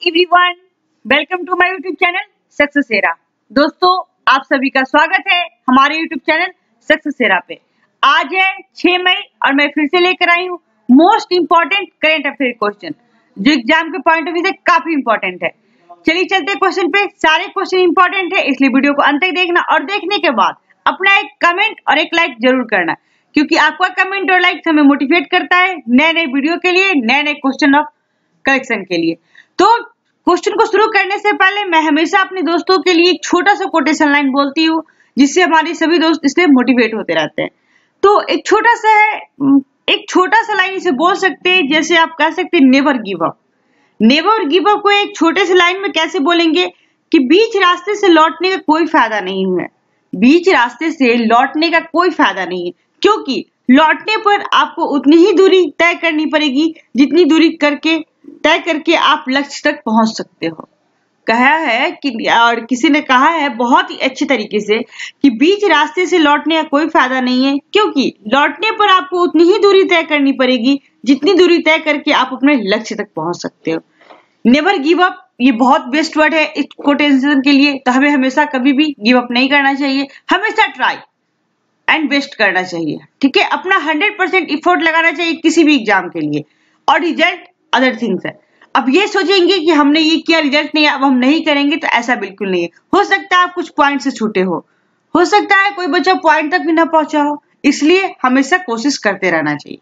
Everyone, welcome to my YouTube channel success era. दोस्तों, आप सभी का स्वागत है हमारे यूट्यूब चैनल सक्सेस एरा पे। आज है 6 मई और मैं फिर से लेकर आई हूँ most important current affair question, जो एग्जाम के पॉइंट ऑफ व्यू से काफी इंपॉर्टेंट है। चलिए चलते क्वेश्चन पे। सारे क्वेश्चन इंपॉर्टेंट है, इसलिए वीडियो को अंत तक देखना और देखने के बाद अपना एक कमेंट और एक लाइक जरूर करना, क्योंकि आपका कमेंट और लाइक हमें मोटिवेट करता है नए नए वीडियो के लिए, नए नए क्वेश्चन ऑफ कलेक्शन के लिए। तो क्वेश्चन को शुरू करने से पहले मैं हमेशा अपने दोस्तों के लिए एक छोटा सा कोटेशन लाइन बोलती हूँ, जिससे हमारे सभी दोस्त इससे मोटिवेट होते रहते हैं। तो एक छोटा सा लाइन इसे बोल सकते हैं, जैसे आप कह सकते हैं never give up. Never give up को एक छोटे से लाइन में कैसे बोलेंगे कि बीच रास्ते से लौटने का कोई फायदा नहीं है। बीच रास्ते से लौटने का कोई फायदा नहीं है, क्योंकि लौटने पर आपको उतनी ही दूरी तय करनी पड़ेगी जितनी दूरी तय करके आप लक्ष्य तक पहुंच सकते हो। कहा है कि, और किसी ने कहा है बहुत ही अच्छे तरीके से, कि बीच रास्ते से लौटने का कोई फायदा नहीं है, क्योंकि लौटने पर आपको उतनी ही दूरी तय करनी पड़ेगी जितनी दूरी तय करके आप अपने लक्ष्य तक पहुंच सकते हो। नेवर गिव अप, ये बहुत बेस्ट वर्ड है इस कोटेशन के लिए। तो हमें हमेशा कभी भी गिव अप नहीं करना चाहिए, हमेशा ट्राई एंड बेस्ट करना चाहिए। ठीक है, अपना 100% इफोर्ट लगाना चाहिए किसी भी एग्जाम के लिए। और रिजल्ट अदर थिंग्स है। अब ये सोचेंगे कि हमने ये किया, रिजल्ट नहीं, अब हम नहीं करेंगे, तो ऐसा बिल्कुल नहीं है। हो सकता है आप कुछ पॉइंट से छूटे हो सकता है कोई बच्चा पॉइंट तक भी ना पहुंचा हो, इसलिए हमेशा कोशिश करते रहना चाहिए।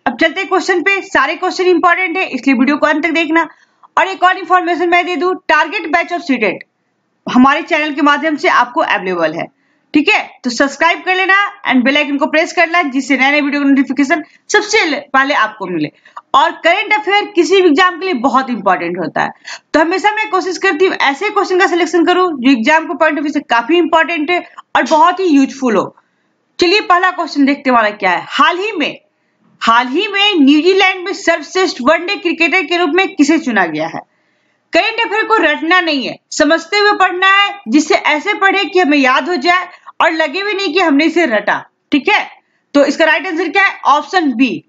अब चलते क्वेश्चन पे। सारे क्वेश्चन इंपॉर्टेंट है, इसलिए वीडियो को अंत तक देखना। और एक और इन्फॉर्मेशन मैं दे दूं, टारगेट बैच ऑफ सीटेट हमारे चैनल के माध्यम से आपको अवेलेबल है। ठीक है, तो सब्सक्राइब कर लेना एंड बेल आइकन को प्रेस कर लेना, जिससे नए नए वीडियो का नोटिफिकेशन सबसे पहले आपको मिले। और करंट अफेयर किसी भी एग्जाम के लिए बहुत इंपॉर्टेंट होता है, तो हमेशा मैं कोशिश करती हूँ ऐसे क्वेश्चन का सिलेक्शन करूं जो एग्जाम के पॉइंट ऑफ व्यू से काफी इंपॉर्टेंट है और बहुत ही यूजफुल हो। चलिए पहला क्वेश्चन देखते हमारा क्या है। हाल ही में न्यूजीलैंड में सर्वश्रेष्ठ वनडे क्रिकेटर के रूप में किसे चुना गया है। करंट अफेयर को रटना नहीं है, समझते हुए पढ़ना है, जिससे ऐसे पढ़े कि हमें याद हो जाए और लगे भी नहीं कि हमने इसे रटा। ठीक है, तो इसका राइट आंसर क्या है? Option B.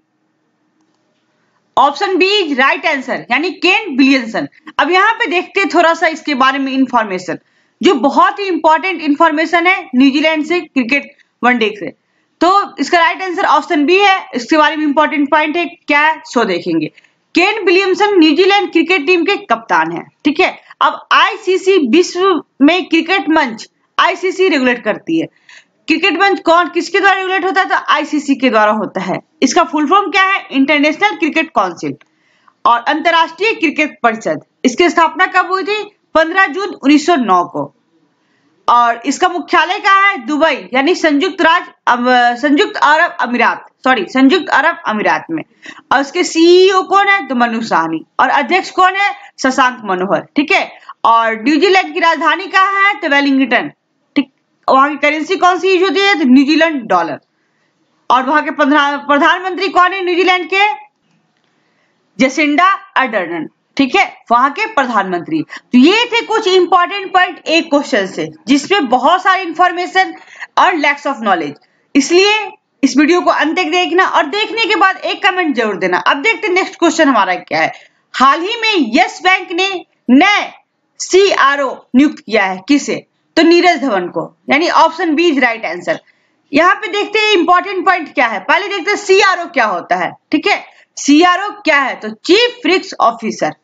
Option B is right answer, यानी केन विलियमसन। अब यहाँ पे देखते हैं थोड़ा सा इसके बारे में इंफॉर्मेशन, जो बहुत ही इंपॉर्टेंट इंफॉर्मेशन है न्यूजीलैंड से क्रिकेट वनडे से। तो इसका राइट आंसर ऑप्शन बी है। इसके बारे में इंपॉर्टेंट पॉइंट है क्या है, सो देखेंगे। Kane Williamson New Zealand cricket team के कप्तान है। ठीक है, अब आईसीसी विश्व में क्रिकेट मंच आईसीसी रेगुलेट करती है। क्रिकेट मंच किसके द्वारा रेगुलेट होता है? तो आईसीसी के द्वारा होता है। इसका फुल फॉर्म क्या है? इंटरनेशनल क्रिकेट काउंसिल और अंतरराष्ट्रीय क्रिकेट परिषद। इसकी स्थापना कब हुई थी? 15 जून 1909 को। और इसका मुख्यालय कहाँ है? दुबई, यानी संयुक्त अरब अमीरात में। और उसके सीईओ कौन है? तो मनु साहनी। और अध्यक्ष कौन है? शशांक मनोहर। ठीक है, और न्यूजीलैंड की राजधानी कहाँ है? तो वेलिंगटन। ठीक, वहां की करेंसी कौन सी यूज होती है? तो न्यूजीलैंड डॉलर। और वहां के प्रधानमंत्री कौन है न्यूजीलैंड के? Jacinda Ardern. ठीक है, वहां के प्रधानमंत्री। तो ये थे कुछ इंपॉर्टेंट पॉइंट एक क्वेश्चन से, जिसमें बहुत सारी इंफॉर्मेशन और लैक्स ऑफ नॉलेज। इसलिए इस वीडियो को अंत तक देखना और देखने के बाद एक कमेंट जरूर देना। अब देखते हैं नेक्स्ट क्वेश्चन हमारा क्या है। हाल ही में यस बैंक ने नए सीआरओ नियुक्त किया है। किसे? तो नीरज धवन को, यानी option B is right answer. यहाँ पे देखते हैं इंपॉर्टेंट पॉइंट क्या है। पहले देखते हैं सीआरओ क्या होता है। ठीक है, सीआरओ क्या है? तो चीफ रिस्क ऑफिसर।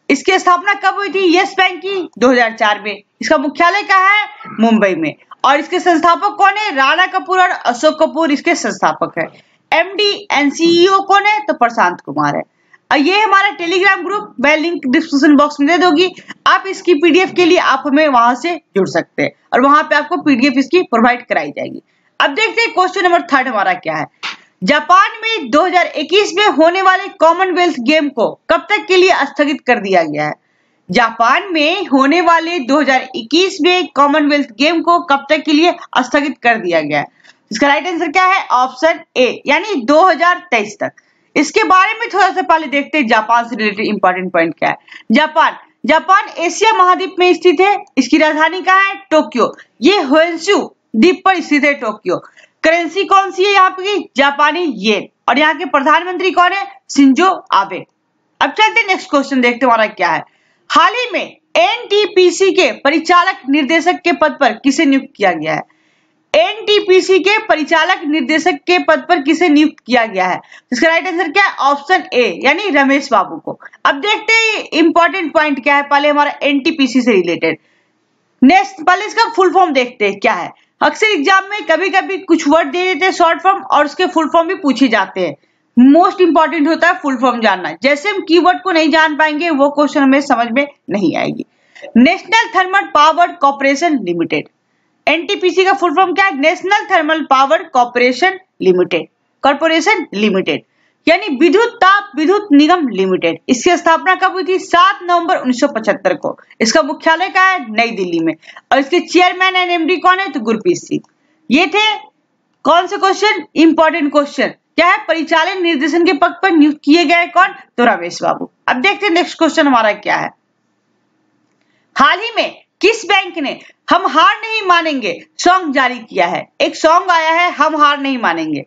इसकी स्थापना कब हुई थी? यस बैंक की 2004 में। इसका मुख्यालय कहाँ है? मुंबई में। और इसके संस्थापक कौन है? राणा कपूर और अशोक कपूर इसके संस्थापक है। एमडी एंड सीईओ कौन है? तो प्रशांत कुमार है। और ये हमारा टेलीग्राम ग्रुप, मैं लिंक डिस्क्रिप्शन बॉक्स में दे दूंगी। आप इसकी पीडीएफ के लिए आप हमें वहां से जुड़ सकते हैं और वहां पे आपको पीडीएफ इसकी प्रोवाइड कराई जाएगी। अब देखते हैं क्वेश्चन नंबर 3 हमारा क्या है। जापान में 2021 में होने वाले कॉमनवेल्थ गेम को कब तक के लिए स्थगित कर दिया गया है? जापान में होने वाले 2021 में कॉमनवेल्थ गेम को कब तक के लिए स्थगित कर दिया गया है? इसका राइट आंसर क्या है? ऑप्शन ए, यानी 2023 तक। इसके बारे में थोड़ा सा पहले देखते हैं जापान से रिलेटेड इंपॉर्टेंट पॉइंट क्या है। जापान एशिया महाद्वीप में स्थित है। इसकी राजधानी कहाँ है? टोक्यो। ये होन्शु द्वीप पर स्थित है टोक्यो। करेंसी कौन सी है यहाँ की? जापानी येन। और यहाँ के प्रधानमंत्री कौन है? Shinzo Abe. अब चलते नेक्स्ट क्वेश्चन देखते हमारा क्या है। हाल ही में एनटीपीसी के परिचालक निर्देशक के पद पर किसे नियुक्त किया गया है? एनटीपीसी के परिचालक निर्देशक के पद पर किसे नियुक्त किया गया है? इसका राइट आंसर क्या है? ऑप्शन ए यानी रमेश बाबू को। अब देखते हैं इंपॉर्टेंट पॉइंट क्या है, पहले हमारा एनटीपीसी से रिलेटेड। नेक्स्ट पहले इसका फुल फॉर्म देखते हैं क्या है। अक्सर एग्जाम में कभी कभी कुछ वर्ड दे देते हैं शॉर्ट फॉर्म और उसके फुल फॉर्म भी पूछे जाते हैं। मोस्ट इंपॉर्टेंट होता है फुल फॉर्म जानना। जैसे हम कीवर्ड को नहीं जान पाएंगे वो क्वेश्चन हमें समझ में नहीं आएगी। National thermal power corporation limited, NTPC का फुल फॉर्म क्या है? National thermal power corporation limited यानी विद्युत ताप विद्युत निगम लिमिटेड। इसकी स्थापना कब हुई थी? 7 नवंबर 1975 को। इसका मुख्यालय कहाँ है? नई दिल्ली में। और इसके चेयरमैन एंड एमडी कौन है? तो गुरप्रीत सिंह। ये थे कौन से क्वेश्चन? Important question. क्या है? परिचालन निर्देशन के पद पर नियुक्त किए गए कौन? तो रमेश बाबू। अब देखते हैं नेक्स्ट क्वेश्चन हमारा क्या है। हाल ही में किस बैंक ने हम हार नहीं मानेंगे सॉन्ग जारी किया है? एक सॉन्ग आया है हम हार नहीं मानेंगे।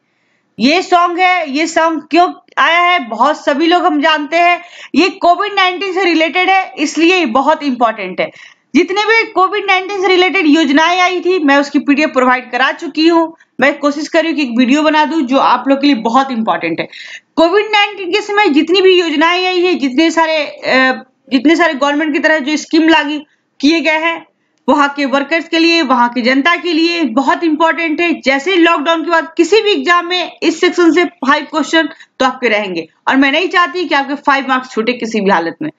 ये सॉन्ग है, ये सॉन्ग क्यों आया है? बहुत सभी लोग हम जानते हैं ये कोविड-19 से रिलेटेड है, इसलिए बहुत इंपॉर्टेंट है। जितने भी कोविड-19 से रिलेटेड योजनाएं आई थी मैं उसकी पीडीएफ प्रोवाइड करा चुकी हूं। मैं कोशिश कर रही हूं कि एक वीडियो बना दूं जो आप लोग के लिए बहुत इंपॉर्टेंट है। कोविड-19 के समय जितनी भी योजनाएं आई है, जितने सारे गवर्नमेंट की तरफ जो स्कीम लागू किए गए हैं वहां के वर्कर्स के लिए, वहां की जनता के लिए बहुत इंपॉर्टेंट है। जैसे लॉकडाउन के बाद किसी भी एग्जाम में इस सेक्शन से 5 क्वेश्चन तो आपके रहेंगे और मैं नहीं चाहती कि आपके 5 मार्क्स छूटे किसी भी हालत में।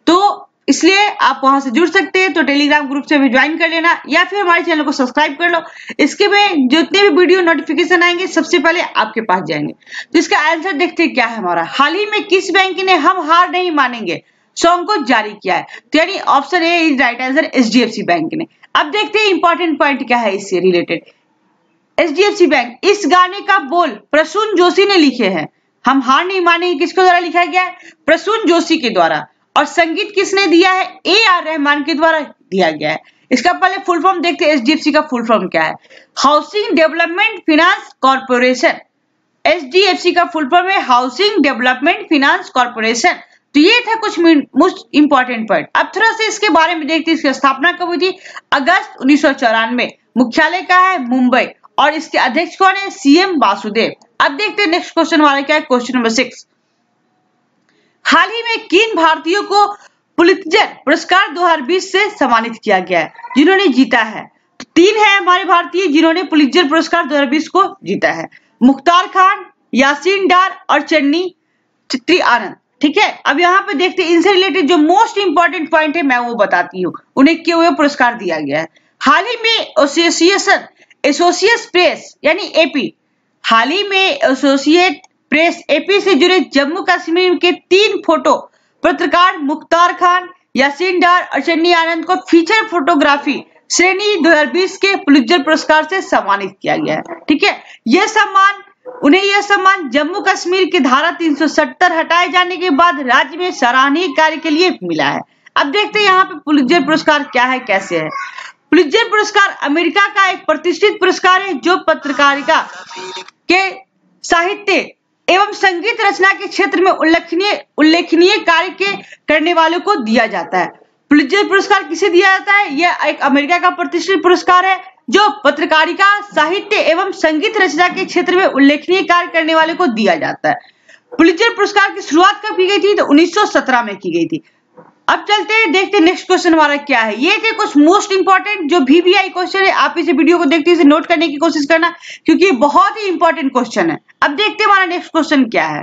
तो इसलिए आप वहां से जुड़ सकते हैं, तो टेलीग्राम ग्रुप से भी ज्वाइन कर लेना या फिर हमारे चैनल को सब्सक्राइब कर लो। इसके में जितने भी वीडियो नोटिफिकेशन आएंगे सबसे पहले आपके पास जाएंगे। तो इसका आंसर देखते हैं क्या है हमारा। हाल ही में किस बैंक ने हम हार नहीं मानेंगे सॉन्ग को जारी किया है? तो यानी option A is right answer, HDFC bank ने। अब देखते हैं इंपॉर्टेंट पॉइंट क्या है इससे रिलेटेड। एचडीएफसी बैंक, इस गाने का बोल प्रसून जोशी ने लिखे हैं। हम हार नहीं मानेंगे किसके द्वारा लिखा गया है? प्रसून जोशी के द्वारा। और संगीत किसने दिया है? ए.आर. रहमान के द्वारा दिया गया है। इसका पहले फुल फॉर्म देखते हैं एचडीएफसी का फुल फॉर्म क्या है। Housing development finance corporation. HDFC का फुल फॉर्म है हाउसिंग डेवलपमेंट फाइनेंस कॉर्पोरेशन। तो ये था कुछ मोस्ट इंपॉर्टेंट पॉइंट। अब थोड़ा सा इसके बारे में देखते हैं। इसकी स्थापना कब हुई थी? अगस्त 1994। मुख्यालय का है मुंबई और इसके अध्यक्ष कौन है? सीएम वासुदेव। अब देखते हैं नेक्स्ट क्वेश्चन हमारा क्या है, क्वेश्चन नंबर 6। हाल ही में किन भारतीयों को पुलित्जर पुरस्कार 2020 से सम्मानित किया गया है जिन्होंने जीता है? तो 3 है हमारे भारतीय जिन्होंने पुलित्जर पुरस्कार 2020 को जीता है। मुख्तार खान, यासीन डार और चित्री आनंद। ठीक है, अब यहाँ पे देखते हैं इनसे रिलेटेड जो मोस्ट इंपॉर्टेंट पॉइंट है मैं वो बताती हूँ। उन्हें क्यों ये पुरस्कार दिया गया है। हाल ही में एसोसिएट प्रेस यानी एपी, हाल ही में एसोसिएट प्रेस एपी से जुड़े जम्मू कश्मीर के 3 फोटो पत्रकार मुख्तार खान, यासीन डार और चन्नी आनंद को फीचर फोटोग्राफी श्रेणी 2020 के पुलित्जर पुरस्कार से सम्मानित किया गया है। ठीक है, उन्हें यह सम्मान जम्मू कश्मीर की धारा 370 हटाए जाने के बाद राज्य में सराहनीय कार्य के लिए मिला है। अब देखते हैं यहाँ पे पुलित्जर पुरस्कार क्या है, कैसे है। पुलित्जर पुरस्कार अमेरिका का एक प्रतिष्ठित पुरस्कार है जो पत्रकारिता के साहित्य एवं संगीत रचना के क्षेत्र में उल्लेखनीय कार्य करने वालों को दिया जाता है। पुलित्जर पुरस्कार किसे दिया जाता है? यह एक अमेरिका का प्रतिष्ठित पुरस्कार है जो पत्रकारिता साहित्य एवं संगीत रचना के क्षेत्र में उल्लेखनीय कार्य करने वाले को दिया जाता है। पुलित्जर पुरस्कार की शुरुआत कब की गई थी? तो 1917 में की गई थी। अब चलते हैं, देखते हैं नेक्स्ट क्वेश्चन हमारा क्या है। ये थे कुछ मोस्ट इंपॉर्टेंट जो VVI क्वेश्चन है। आप इसे वीडियो को देखते इसे नोट करने की कोशिश करना क्योंकि बहुत ही इंपॉर्टेंट क्वेश्चन है। अब देखते हैं हमारा नेक्स्ट क्वेश्चन क्या है।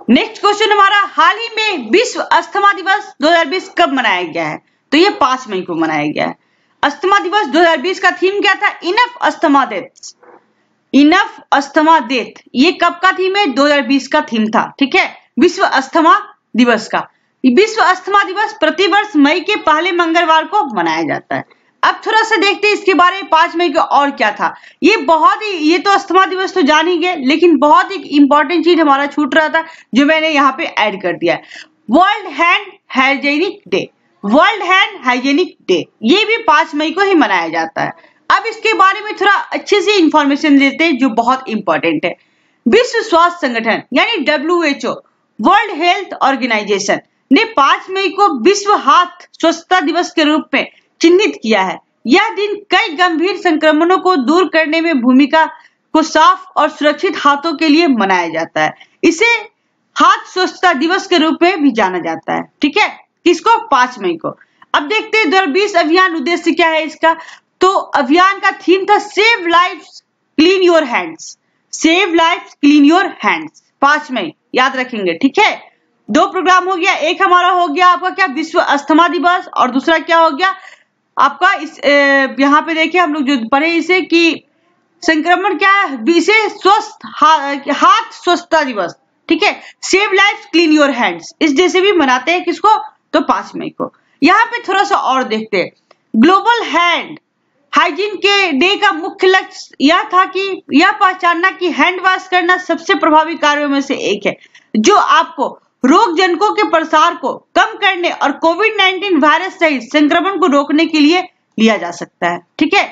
नेक्स्ट क्वेश्चन हमारा, हाल ही में विश्व अस्थमा दिवस 2020 कब मनाया गया है? तो ये 5 मई को मनाया गया है। अस्थमा दिवस 2020 का थीम क्या था? Enough asthma death. Enough asthma death ये कब का थीम है? 2020 का थीम था। ठीक है, विश्व अस्थमा दिवस का। विश्व अस्थमा दिवस प्रतिवर्ष मई के पहले मंगलवार को मनाया जाता है। अब थोड़ा सा देखते हैं इसके बारे में 5 मई को और क्या था। ये तो अस्थमा दिवस तो जान ही गए, लेकिन बहुत एक इंपॉर्टेंट चीज हमारा छूट रहा था जो मैंने यहाँ पे ऐड कर दिया है। World hand hygienic day. World hand hygienic day ये भी 5 मई को ही मनाया जाता है। अब इसके बारे में थोड़ा अच्छे से इंफॉर्मेशन देते हैं जो बहुत इंपॉर्टेंट है। विश्व स्वास्थ्य संगठन यानी WHO, वर्ल्ड हेल्थ ऑर्गेनाइजेशन ने 5 मई को विश्व हाथ स्वच्छता दिवस के रूप में चिन्हित किया है। यह दिन कई गंभीर संक्रमणों को दूर करने में भूमिका को साफ और सुरक्षित हाथों के लिए मनाया जाता है। इसे हाथ स्वच्छता दिवस के रूप में भी जाना जाता है। ठीक है, किसको? 5 मई को। अब देखते हैं 2020 अभियान उद्देश्य क्या है इसका। तो अभियान का थीम था save life clean your hands. Save life clean your hands, 5 मई याद रखेंगे। ठीक है, 2 प्रोग्राम हो गया। एक हमारा हो गया आपका क्या, विश्व अस्थमा दिवस, और दूसरा क्या हो गया आपका इस यहाँ पे देखिए हम लोग जो पढ़े इसे कि संक्रमण क्या है, विशेष स्वस्थ हाथ स्वच्छता दिवस। ठीक है, save life clean your hands इस डे से भी मनाते हैं किसको, तो 5 मई को। यहाँ पे थोड़ा सा और देखते हैं। ग्लोबल हैंड हाइजीन के डे का मुख्य लक्ष्य यह था कि यह पहचानना कि हैंड वॉश करना सबसे प्रभावी कार्यों में से एक है जो आपको रोग जनकों के प्रसार को कम करने और कोविड-19 वायरस सहित संक्रमण को रोकने के लिए लिया जा सकता है। ठीक है,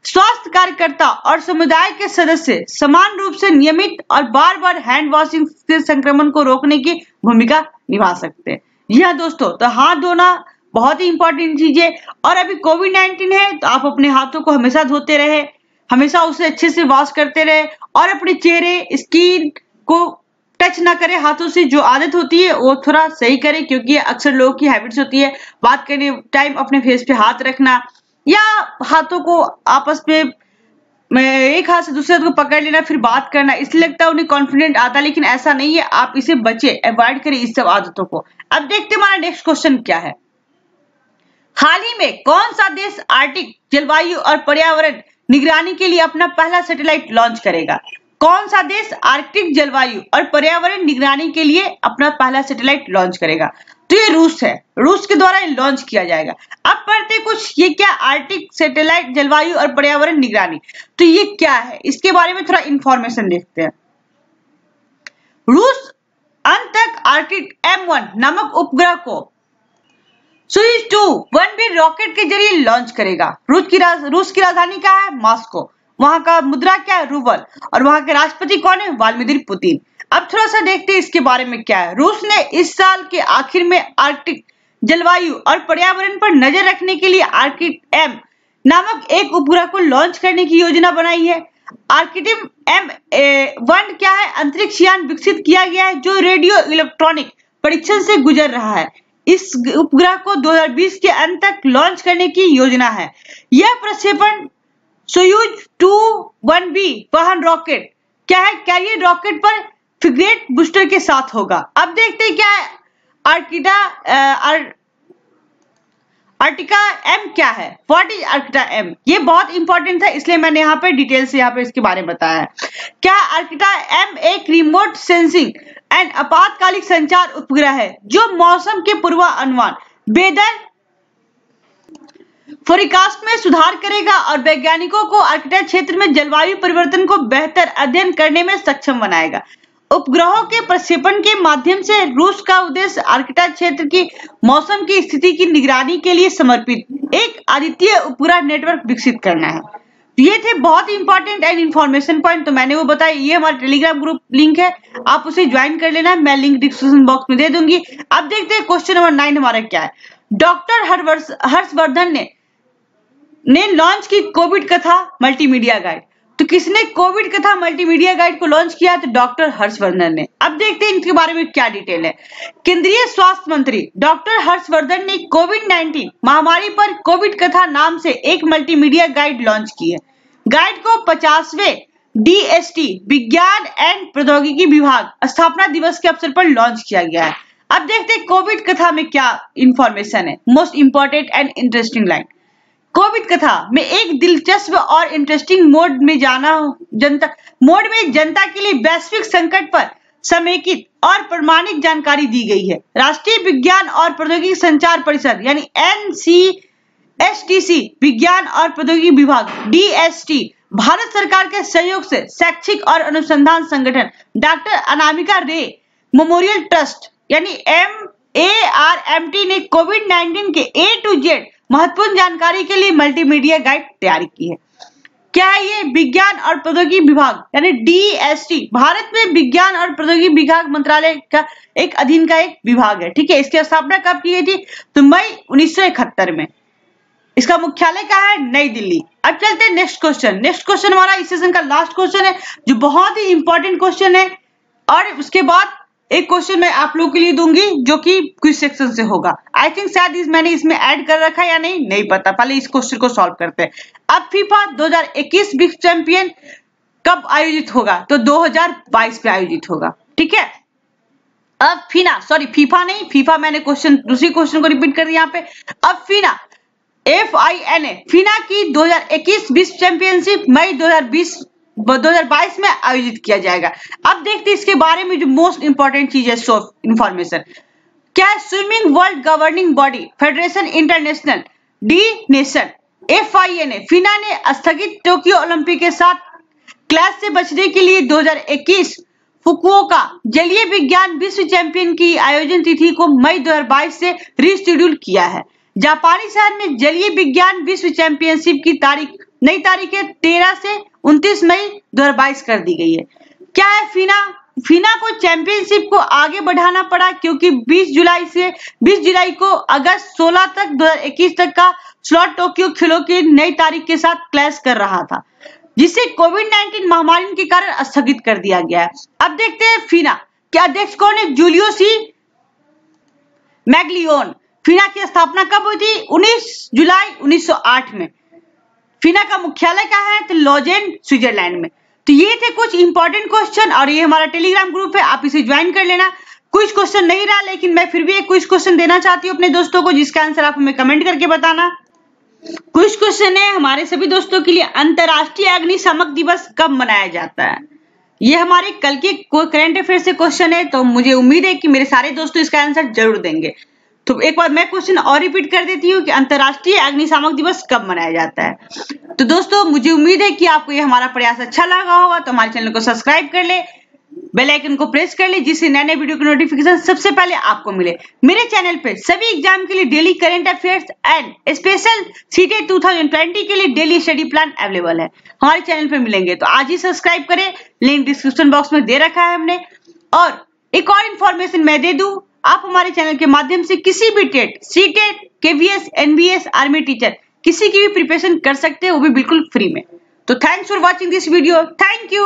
स्वास्थ्य कार्यकर्ता और समुदाय के सदस्य समान रूप से नियमित और बार बार हैंड वॉशिंग से संक्रमण को रोकने की भूमिका निभा सकते हैं। यह दोस्तों, तो हाथ धोना बहुत ही इंपॉर्टेंट चीज है। और अभी कोविड-19 है तो आप अपने हाथों को हमेशा धोते रहे, हमेशा उसे अच्छे से वॉश करते रहे, और अपने चेहरे स्किन को टच ना करें हाथों से। जो आदत होती है वो थोड़ा सही करें, क्योंकि अक्सर लोगों की हैबिट्स होती है बात करने टाइम अपने फेस पे हाथ रखना या हाथों को आपस में एक हाथ से दूसरे हाथ को पकड़ लेना फिर बात करना, इसलिए लगता है उन्हें कॉन्फिडेंट आता, लेकिन ऐसा नहीं है। आप इसे बचे, अवॉइड करें इस सब आदतों को। अब देखते हैं हमारा नेक्स्ट क्वेश्चन क्या है। हाल ही में कौन सा देश आर्कटिक जलवायु और पर्यावरण निगरानी के लिए अपना पहला सैटेलाइट लॉन्च करेगा? कौन सा देश आर्कटिक जलवायु और पर्यावरण निगरानी के लिए अपना पहला सैटेलाइट लॉन्च करेगा? तो ये रूस है, रूस के द्वारा लॉन्च किया जाएगा। अब पढ़ते कुछ, ये क्या आर्कटिक सैटेलाइट जलवायु और पर्यावरण निगरानी, तो ये क्या है इसके बारे में थोड़ा इंफॉर्मेशन देखते हैं। रूस अंतक आर्कटिक M1 नामक उपग्रह को सोयूज 2 1B रॉकेट के जरिए लॉन्च करेगा। रूस की राजधानी क्या है? मॉस्को। वहां का मुद्रा क्या है? रूबल। और वहां के राष्ट्रपति कौन है? Vladimir Putin. अब थोड़ा सा देखते हैं इसके बारे में क्या है। रूस ने इस साल के आखिर में आर्कटिक जलवायु और पर्यावरण पर नजर रखने के लिए आर्कटिक M नामक एक उपग्रह को लॉन्च करने की योजना बनाई है। आर्कटिक M1 क्या है? अंतरिक्ष यान विकसित किया गया है जो रेडियो इलेक्ट्रॉनिक परीक्षण से गुजर रहा है। इस उपग्रह को 2020 के अंत तक लॉन्च करने की योजना है। यह प्रक्षेपण सोयूज 2 1B वाहन रॉकेट क्या है? कैरियर रॉकेट पर फ्रिगेट बूस्टर के साथ होगा। अब देखते हैं क्या है आर्कटिका M क्या है? What is Arktika M? ये बहुत इंपॉर्टेंट था, इसलिए मैंने यहाँ पे डिटेल से यहाँ पे इसके बारे में बताया है। क्या आर्कटिका M एक रिमोट सेंसिंग एंड आपातकालिक संचार उपग्रह है जो मौसम के पूर्वानुमान वेदर फोरकास्ट में सुधार करेगा और वैज्ञानिकों को आर्कटिका क्षेत्र में जलवायु परिवर्तन को बेहतर अध्ययन करने में सक्षम बनाएगा। उपग्रहों के प्रक्षेपण के माध्यम से रूस का उद्देश्य आर्कटिका क्षेत्र की मौसम की स्थिति की निगरानी के लिए समर्पित एक अद्वितीय उपग्रह नेटवर्क विकसित करना है। ये थे बहुत ही इंपॉर्टेंट एंड इन्फॉर्मेशन पॉइंट, तो मैंने वो बताया। ये हमारा टेलीग्राम ग्रुप लिंक है, आप उसे ज्वाइन कर लेना, मैं लिंक डिस्क्रिप्शन बॉक्स में दे दूंगी। अब देखते हैं क्वेश्चन नंबर 9 हमारा क्या है। डॉक्टर हर्षवर्धन ने लॉन्च की कोविड कथा मल्टीमीडिया गाइड। तो किसने कोविड कथा मल्टीमीडिया गाइड को लॉन्च किया? तो डॉक्टर हर्षवर्धन ने। अब देखते हैं इनके बारे में क्या डिटेल है। केंद्रीय स्वास्थ्य मंत्री डॉक्टर हर्षवर्धन ने कोविड-19 महामारी पर कोविड कथा नाम से एक मल्टीमीडिया गाइड लॉन्च की है। गाइड को 50वें DST विज्ञान एंड प्रौद्योगिकी विभाग स्थापना दिवस के अवसर पर लॉन्च किया गया है। अब देखते हैं कोविड कथा में क्या इंफॉर्मेशन है। Most important and interesting line. Covid कथा में एक दिलचस्प और इंटरेस्टिंग मोड में जनता के लिए वैश्विक संकट पर समेकित और प्रमाणिक जानकारी दी गई है। राष्ट्रीय विज्ञान और प्रौद्योगिकी संचार परिषद यानी NCSTC विज्ञान और प्रौद्योगिकी विभाग DST भारत सरकार के सहयोग से शैक्षिक और अनुसंधान संगठन डॉक्टर अनामिका रे मेमोरियल ट्रस्ट यानी MARMT ने कोविड-19 के A to Z महत्वपूर्ण जानकारी के लिए मल्टीमीडिया गाइड तैयार की है। क्या है ये? विज्ञान और प्रौद्योगिकी विभाग यानी DST, भारत में विज्ञान और प्रौद्योगिकी विभाग मंत्रालय का एक अधीन का एक विभाग है। ठीक है, इसकी स्थापना कब की गई थी? तो मई 1971 में। इसका मुख्यालय कहाँ है? नई दिल्ली। अब चलते हैं नेक्स्ट क्वेश्चन। नेक्स्ट क्वेश्चन हमारा इस सेशन का लास्ट क्वेश्चन है, जो बहुत ही इंपॉर्टेंट क्वेश्चन है, और उसके बाद एक क्वेश्चन मैं आप लोगों के लिए दूंगी जो कि क्विज सेक्शन से होगा। आई थिंक शायद मैंने इसमें ऐड कर रखा है या नहीं पता। पहले इस क्वेश्चन को सॉल्व करते हैं। अब फीफा 2021 विश्व चैंपियन कब आयोजित होगा? तो 2022 में आयोजित होगा। ठीक है, अब फीफा नहीं, फीफा मैंने क्वेश्चन दूसरी क्वेश्चन को रिपीट कर दिया यहाँ पे। अब FINA FINA की 2021 विश्व चैंपियनशिप मई 2022 में आयोजित किया जाएगा। अब देखते हैं इसके बारे में जो मोस्ट इंपॉर्टेंट चीज है, इंफॉर्मेशन क्या है? Swimming world governing body federation international D nation FINA ने स्थगित टोक्यो ओलंपिक के साथ क्लैश से बचने के लिए 2021 फुकुओका जलीय विज्ञान विश्व चैंपियन की आयोजन तिथि को मई 2022 से रीशेड्यूल किया है। जापानी शहर में जलीय विज्ञान विश्व चैंपियनशिप की नई तारीख 13 से 29 मई 2022 कर दी गई है। क्या है? FINA को चैंपियनशिप को आगे बढ़ाना पड़ा क्योंकि 20 जुलाई को अगस्त 16 तक 2021 तक का स्लॉट टोक्यो खेलों की नई तारीख के साथ क्लैश कर रहा था, जिसे कोविड-19 महामारी के कारण स्थगित कर दिया गया है। अब देखते हैं FINA के अध्यक्ष कौन है? जूलियो सी मैग्लियोन। FINA की स्थापना कब हुई थी? 19 जुलाई 1908 में। FINA का मुख्यालय कहाँ है? तो लॉजेन, स्विट्जरलैंड में। तो ये थे कुछ इंपॉर्टेंट क्वेश्चन, और ये हमारा टेलीग्राम ग्रुप है, आप इसे ज्वाइन कर लेना। कुछ क्वेश्चन नहीं रहा, लेकिन मैं फिर भी एक कुछ क्वेश्चन देना चाहती हूँ अपने दोस्तों को, जिसका आंसर आप हमें कमेंट करके बताना। कुछ क्वेश्चन है हमारे सभी दोस्तों के लिए, अंतरराष्ट्रीय अग्निशामक दिवस कब मनाया जाता है? ये हमारे कल के करंट अफेयर से क्वेश्चन है, तो मुझे उम्मीद है कि मेरे सारे दोस्तों इसका आंसर जरूर देंगे। तो एक बार मैं क्वेश्चन और रिपीट कर देती हूँ कि अंतरराष्ट्रीय अग्निशामक दिवस कब मनाया जाता है। तो दोस्तों मुझे उम्मीद है कि आपको ये हमारा प्रयास अच्छा लगा होगा, तो हमारे चैनल को सब्सक्राइब कर ले, बेल आइकन को प्रेस कर ले, जिससे नए नए वीडियो की नोटिफिकेशन सबसे पहले आपको मिले। मेरे चैनल पे सभी एग्जाम के लिए daily current affairs and special CTET 2020 के लिए डेली स्टडी प्लान अवेलेबल है, हमारे चैनल पे मिलेंगे। तो आज ही सब्सक्राइब करें, लिंक डिस्क्रिप्शन बॉक्स में दे रखा है हमने। और एक और इन्फॉर्मेशन मैं दे दूं, आप हमारे चैनल के माध्यम से किसी भी TET, CTET, KVS, NVS, army teacher किसी की भी प्रिपरेशन कर सकते हैं, वो भी बिल्कुल फ्री में। तो thanks for watching this video. Thank you.